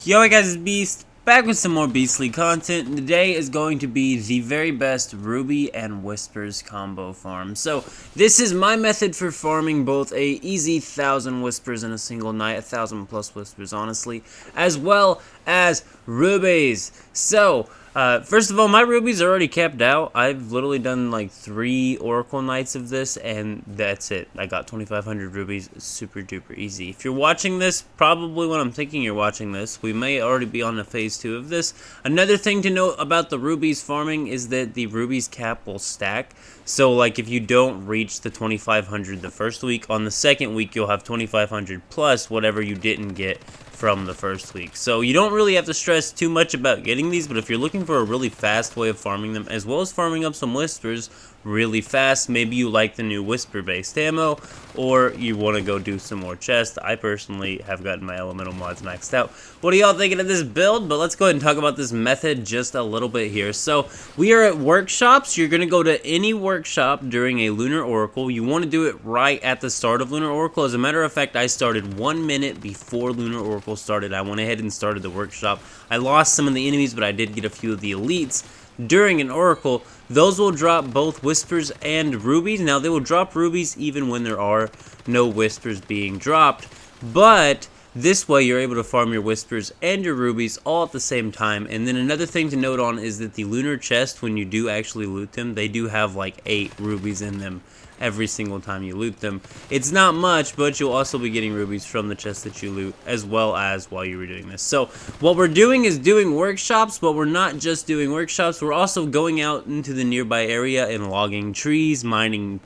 Yo, hey guys, it's Beast, back with some more beastly content, and today is going to be the very best Ruby and Whispers combo farm. So, this is my method for farming both a easy 1,000 Whispers in a single night, 1,000 plus Whispers honestly, as well as Rubies. So, first of all, my Rubies are already capped out. I've literally done like 3 Oracle nights of this, and that's it. I got 2,500 Rubies, super duper easy. If you're watching this, probably when I'm thinking you're watching this, we may already be on the phase 2 of this. Another thing to note about the Rubies farming is that the Rubies cap will stack. So like if you don't reach the 2,500 the first week, on the second week you'll have 2,500 plus whatever you didn't get from the first week. So you don't really have to stress too much about getting these, but if you're looking for a really fast way of farming them, as well as farming up some Whispers really fast, maybe you like the new Whisper based ammo, or you want to go do some more chests. I personally have gotten my elemental mods maxed out. What are y'all thinking of this build? But let's go ahead and talk about this method just a little bit here. So we are at workshops. You're going to go to any workshop during a Lunar Oracle. You want to do it right at the start of Lunar Oracle. As a matter of fact, I started 1 minute before Lunar Oracle started. I went ahead and started the workshop. I lost some of the enemies, but I did get a few of the elites during an Oracle. Those will drop both Whispers and Rubies. Now, they will drop Rubies even when there are no Whispers being dropped, but this way you're able to farm your Whispers and your Rubies all at the same time. And then another thing to note on is that the Lunar chest, when you do actually loot them, they do have like 8 Rubies in them every single time you loot them. It's not much, but you'll also be getting Rubies from the chest that you loot, as well as while you were doing this. So what we're doing is doing workshops, but we're not just doing workshops. We're also going out into the nearby area and logging trees, mining,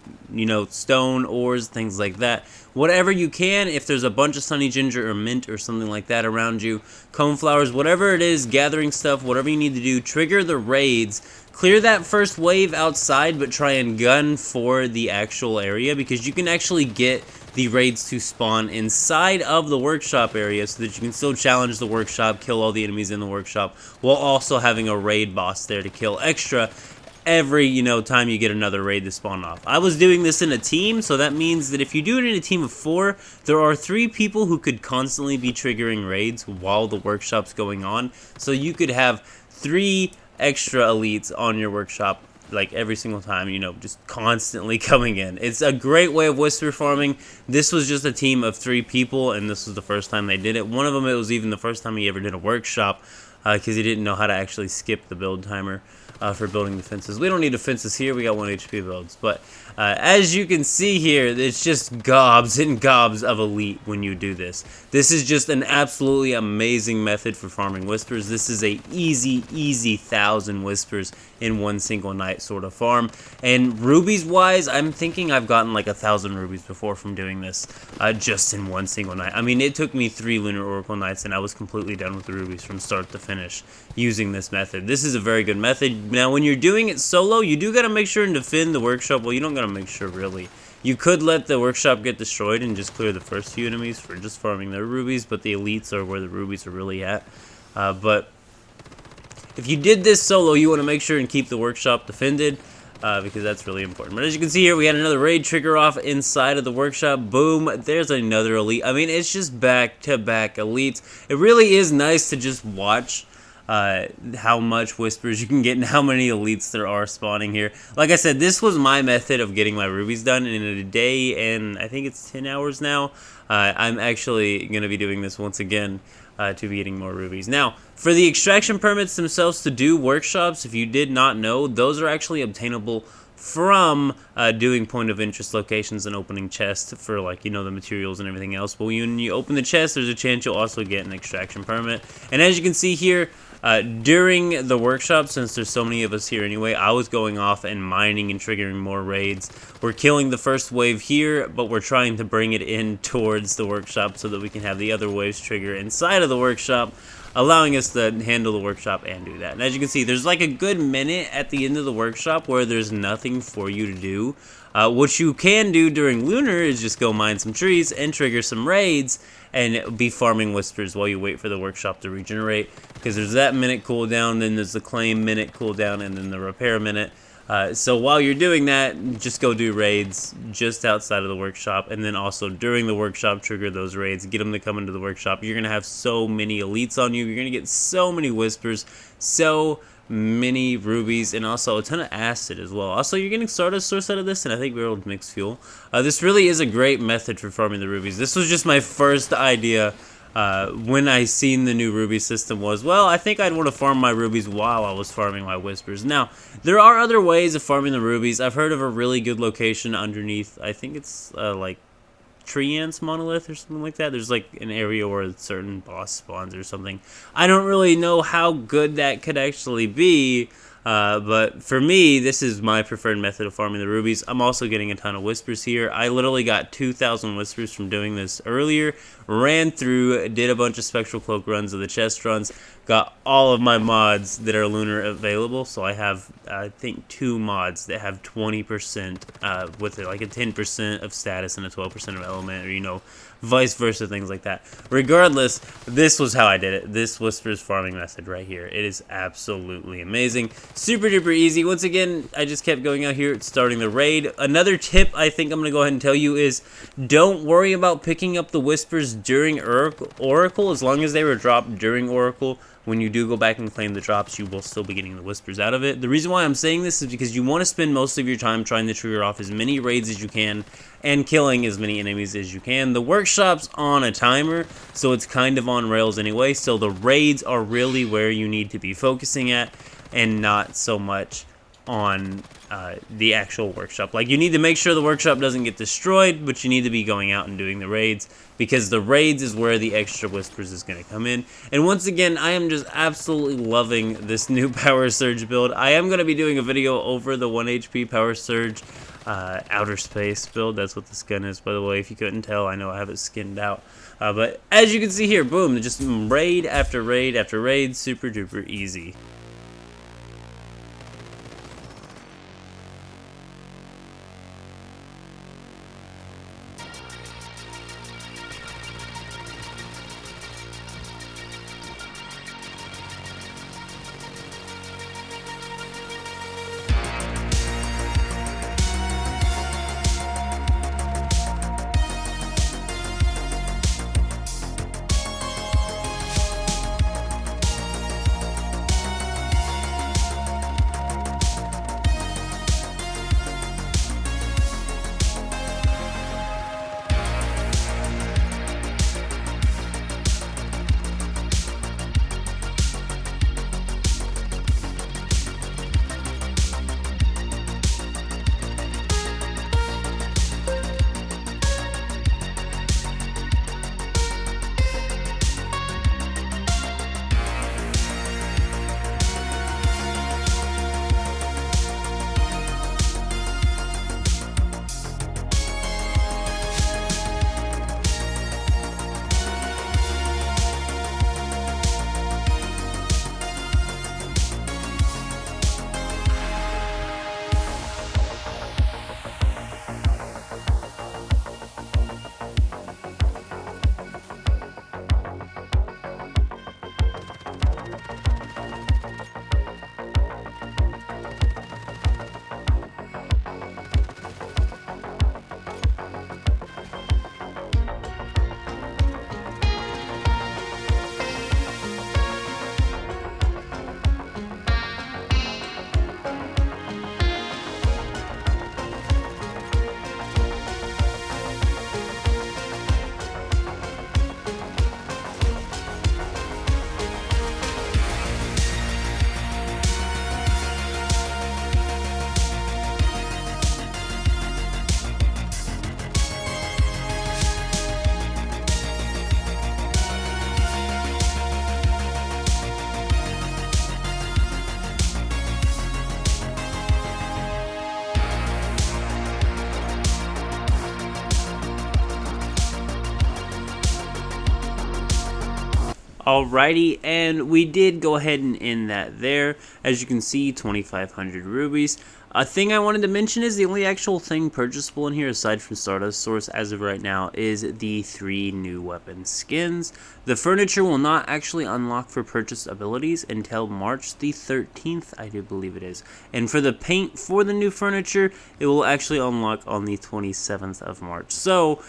stone, ores, things like that. Whatever you can. If there's a bunch of sunny ginger or mint or something like that around you, coneflowers, whatever it is, gathering stuff, whatever you need to do, trigger the raids. Clear that first wave outside, but try and gun for the actual area, because you can actually get the raids to spawn inside of the workshop area so that you can still challenge the workshop, kill all the enemies in the workshop, while also having a raid boss there to kill extra every, time you get another raid to spawn off. I was doing this in a team, so that means that if you do it in a team of 4, there are 3 people who could constantly be triggering raids while the workshop's going on. So you could have 3 extra elites on your workshop like every single time, just constantly coming in. It's a great way of Whisper farming. This was just a team of 3 people, and this was the first time they did it. One of them, it was even the first time he ever did a workshop, because he didn't know how to actually skip the build timer for building the fences. We don't need the fences here, we got 1 HP builds, but as you can see here, it's just gobs and gobs of elite when you do this. This is just an absolutely amazing method for farming Whispers. This is a easy 1,000 Whispers in 1 single night sort of farm. And Rubies wise, I'm thinking I've gotten like 1,000 Rubies before from doing this just in 1 single night. I mean, it took me 3 Lunar Oracle nights and I was completely done with the Rubies from start to finish using this method. This is a very good method. Now, when you're doing it solo, you do gotta make sure and defend the workshop. Well, you don't gotta make sure really. You could let the workshop get destroyed and just clear the first few enemies for just farming their Rubies, but the elites are where the Rubies are really at. But if you did this solo, you want to make sure and keep the workshop defended, because that's really important. But as you can see here, we had another raid trigger off inside of the workshop. Boom, there's another elite. I mean, it's just back-to-back elites. It really is nice to just watch how much Whispers you can get and how many elites there are spawning here. Like I said, this was my method of getting my Rubies done in a day, and I think it's 10 hours now. I'm actually going to be doing this once again to be getting more Rubies. Now, for the extraction permits themselves to do workshops, if you did not know, those are actually obtainable from doing point of interest locations and opening chests for, like, the materials and everything else. But when you open the chest, there's a chance you'll also get an extraction permit. And as you can see here, during the workshop, since there's so many of us here anyway, I was going off and mining and triggering more raids. We're killing the first wave here, but we're trying to bring it in towards the workshop so that we can have the other waves trigger inside of the workshop, allowing us to handle the workshop and do that. And as you can see, there's like a good minute at the end of the workshop where there's nothing for you to do. What you can do during Lunar is just go mine some trees and trigger some raids and be farming Whispers while you wait for the workshop to regenerate, because there's that minute cooldown, then there's the claim minute cooldown, and then the repair minute. So while you're doing that, just go do raids just outside of the workshop, and then also during the workshop, trigger those raids, get them to come into the workshop. You're going to have so many elites on you. You're going to get so many whispers, so many rubies, and also a ton of acid as well. Also, you're getting stardust source out of this, and I think we're able to mix fuel. This really is a great method for farming the rubies. This was just my first idea when I seen the new ruby system was, well, I think I'd want to farm my rubies while I was farming my whispers. Now, there are other ways of farming the rubies. I've heard of a really good location underneath, I think it's like Tree Ants Monolith or something like that. There's like an area where certain boss spawns or something. I don't really know how good that could actually be, but for me, this is my preferred method of farming the rubies. I'm also getting a ton of whispers here. I literally got 2,000 whispers from doing this earlier. Ran through, did a bunch of spectral cloak runs of the chest runs, got all of my mods that are lunar available. So I have, I think, 2 mods that have 20% with it, like a 10% of status and a 12% of element, or vice versa, things like that. Regardless, this was how I did it. This whispers farming method right here. It is absolutely amazing. Super duper easy. Once again, I just kept going out here, starting the raid. Another tip I think I'm going to go ahead and tell you is don't worry about picking up the whispers during Oracle. As long as they were dropped during Oracle, when you do go back and claim the drops, you will still be getting the whispers out of it. The reason why I'm saying this is because you want to spend most of your time trying to trigger off as many raids as you can and killing as many enemies as you can. The workshop's on a timer, so it's kind of on rails anyway, so the raids are really where you need to be focusing at and not so much on the actual workshop. Like, you need to make sure the workshop doesn't get destroyed, but you need to be going out and doing the raids, because the raids is where the extra whispers is going to come in. And once again, I am just absolutely loving this new power surge build. I am going to be doing a video over the 1 HP power surge outer space build. That's what this gun is, by the way, if you couldn't tell. I know I have it skinned out, but as you can see here, boom, just raid after raid after raid, super duper easy. Alrighty, and we did go ahead and end that there. As you can see, 2,500 rubies. A thing I wanted to mention is the only actual thing purchasable in here aside from Stardust Source as of right now is the 3 new weapon skins. The furniture will not actually unlock for purchased abilities until March the 13th, I do believe it is. And for the paint for the new furniture, it will actually unlock on the 27th of March. So,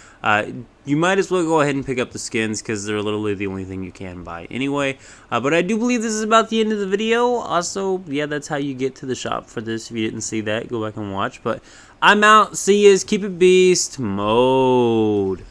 you might as well go ahead and pick up the skins because they're literally the only thing you can buy anyway. But I do believe this is about the end of the video. Also, yeah, that's how you get to the shop for this. If you didn't see that, go back and watch. But I'm out. See yous. Keep it beast mode.